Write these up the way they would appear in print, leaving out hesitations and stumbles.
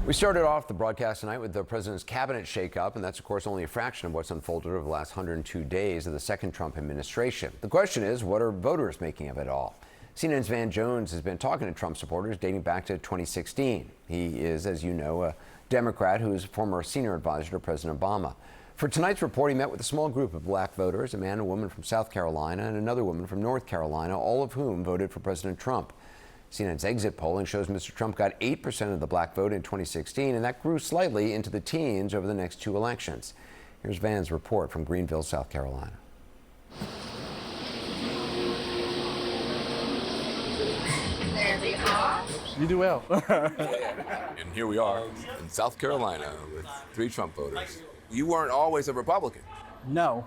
We started off the broadcast tonight with the president's cabinet shakeup, and that's, of course, only a fraction of what's unfolded over the last 102 days of the second Trump administration. The question is, what are voters making of it all? CNN's Van Jones has been talking to Trump supporters dating back to 2016. He is, as you know, a Democrat who is a former senior advisor to President Obama. For tonight's report, he met with a small group of black voters, a man and a woman from South Carolina and another woman from North Carolina, all of whom voted for President Trump. CNN's exit polling shows Mr. Trump got 8% of the black vote in 2016, and that grew slightly into the teens over the next two elections. Here's Van's report from Greenville, South Carolina. There they are. You do well. And here we are in South Carolina with 3 Trump voters. You weren't always a Republican. No.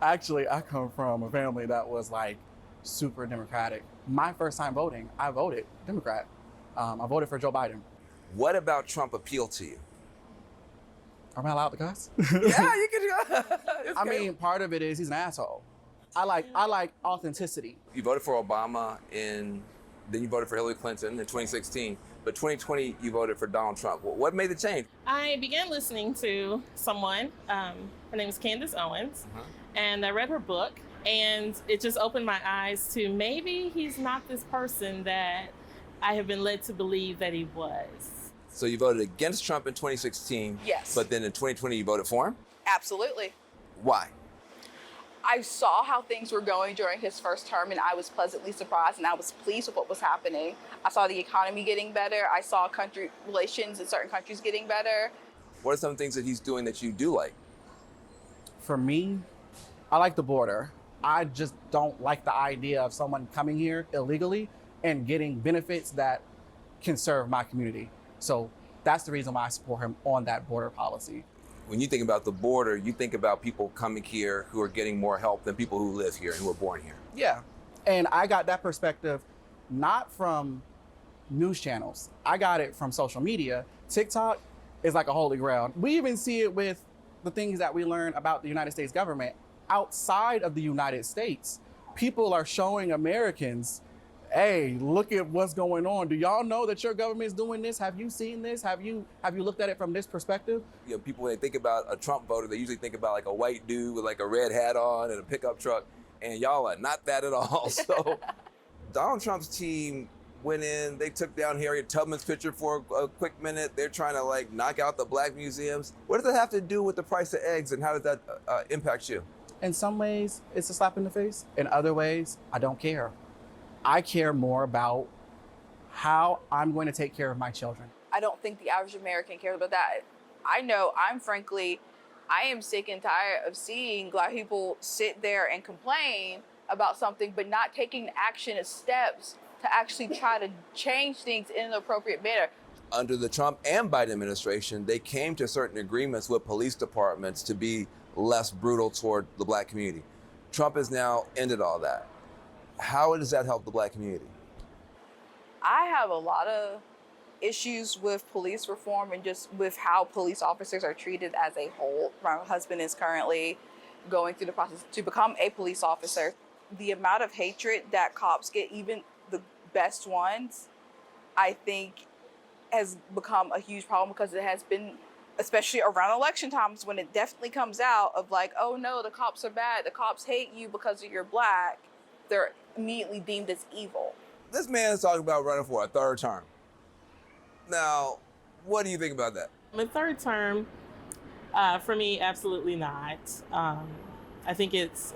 Actually, I come from a family that was like super Democratic. My first time voting, I voted Democrat. I voted for Joe Biden. What about Trump appealed to you? Am I allowed to cuss? Yeah, you can. I mean, part of it is he's an asshole. I like authenticity. You voted for Obama then you voted for Hillary Clinton in 2016. But 2020, you voted for Donald Trump. What made the change? I began listening to someone, her name is Candace Owens, and I read her book, and it just opened my eyes to maybe he's not this person that I have been led to believe that he was. So you voted against Trump in 2016. Yes. But then in 2020, you voted for him? Absolutely. Why? I saw how things were going during his first term, and I was pleasantly surprised, and I was pleased with what was happening. I saw the economy getting better. I saw country relations in certain countries getting better. What are some things that he's doing that you do like? For me, I like the border. I just don't like the idea of someone coming here illegally and getting benefits that can serve my community. So that's the reason why I support him on that border policy. When you think about the border, you think about people coming here who are getting more help than people who live here and who were born here. Yeah. And I got that perspective not from news channels. I got it from social media. TikTok is like a holy grail. We even see it with the things that we learn about the United States government. Outside of the United States, people are showing Americans, hey, look at what's going on. Do y'all know that your government is doing this? Have you seen this? Have you looked at it from this perspective? You know, people, when they think about a Trump voter, they usually think about like a white dude with like a red hat on and a pickup truck, and y'all are not that at all. So Donald Trump's team went in, they took down Harriet Tubman's picture for a quick minute. They're trying to like knock out the black museums. What does that have to do with the price of eggs, and how does that impact you? In some ways, it's a slap in the face. In other ways, I don't care. I care more about how I'm going to take care of my children. I don't think the average American cares about that. I know I am sick and tired of seeing black people sit there and complain about something, but not taking action and steps to actually try to change things in an appropriate manner. Under the Trump and Biden administration, they came to certain agreements with police departments to be less brutal toward the black community. Trump has now ended all that. How does that help the black community? I have a lot of issues with police reform and just with how police officers are treated as a whole. My husband is currently going through the process to become a police officer. The amount of hatred that cops get, even the best ones, I think has become a huge problem, because it has been, especially around election times, when it definitely comes out of like, oh no, the cops are bad, the cops hate you because you're black, they're immediately deemed as evil. This man is talking about running for a third term. Now, what do you think about that? The third term, for me, absolutely not. I think it's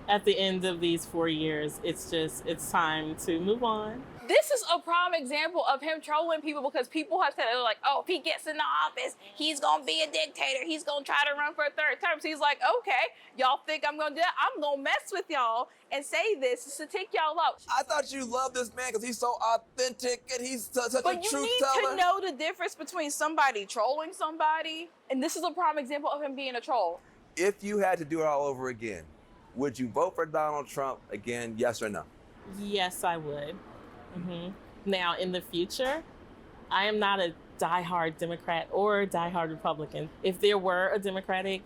at the end of these 4 years, it's time to move on. This is a prime example of him trolling people, because people have said, they're like, oh, if he gets in the office, he's gonna be a dictator. He's gonna try to run for a third term. So he's like, okay, y'all think I'm gonna do that? I'm gonna mess with y'all and say this to take y'all out. I thought you loved this man because he's so authentic and he's such a But you truth need teller. to know the difference between somebody trolling somebody, and this is a prime example of him being a troll. If you had to do it all over again, would you vote for Donald Trump again, yes or no? Yes, I would. Now, in the future, I am not a diehard Democrat or diehard Republican. If there were a Democratic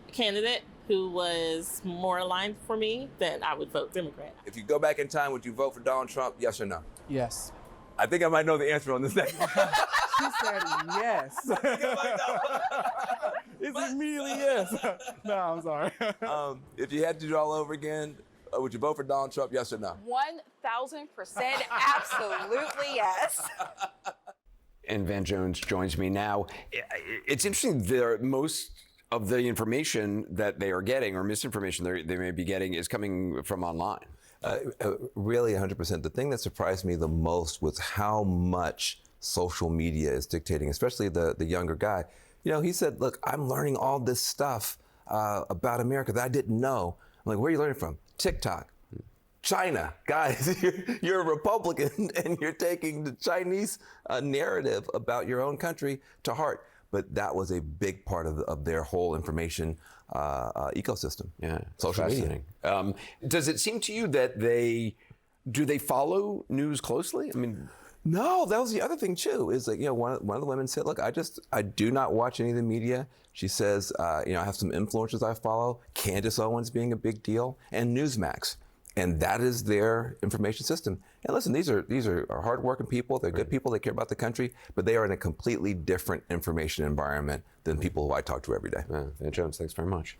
candidate who was more aligned for me, then I would vote Democrat. If you go back in time, would you vote for Donald Trump, yes or no? Yes. I think I might know the answer on this next one. She said yes. It's immediately yes. No, I'm sorry. If you had to do it all over again, would you vote for Donald Trump? Yes or no? 1,000% absolutely yes. And Van Jones joins me now. It's interesting, most of the information that they are getting, or misinformation they may be getting, is coming from online. Really, 100%. The thing that surprised me the most was how much social media is dictating, especially the younger guy. You know, he said, look, I'm learning all this stuff about America that I didn't know. I'm like, where are you learning from? TikTok. China. Guys, you're a Republican and you're taking the Chinese narrative about your own country to heart. But that was a big part of their whole information ecosystem. Yeah, social media. Does it seem to you that they follow news closely? I mean, no, that was the other thing too. Is like, you know, one of the women said, "Look, I do not watch any of the media." She says, "You know, I have some influencers I follow. Candace Owens being a big deal, and Newsmax, and that is their information system." And listen, these are hardworking people. They're good people. They care about the country, but they are in a completely different information environment than people who I talk to every day. Van Jones, thanks very much.